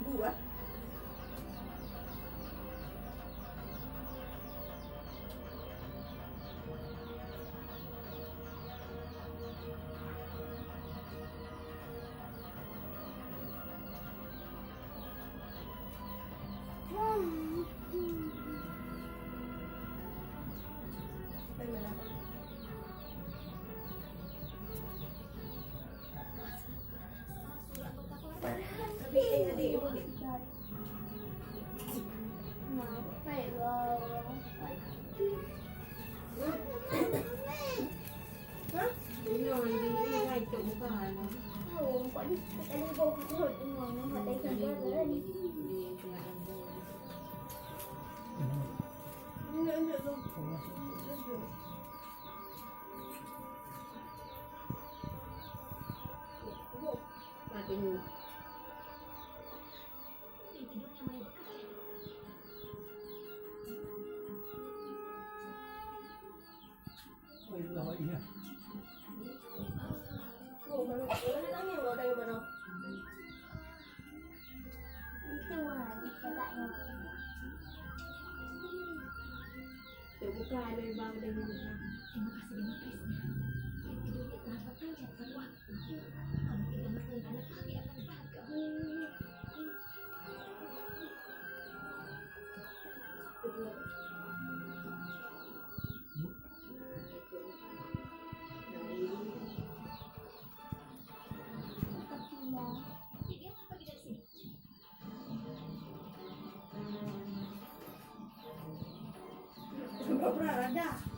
buat. Buka ada bang dengan terima kasih dengan Krisna. Tidur di tengah pekerjaan semua. Kamu tidak makan anak kami akan bangga. Jadi apa pergi dari sini? Sudah berada.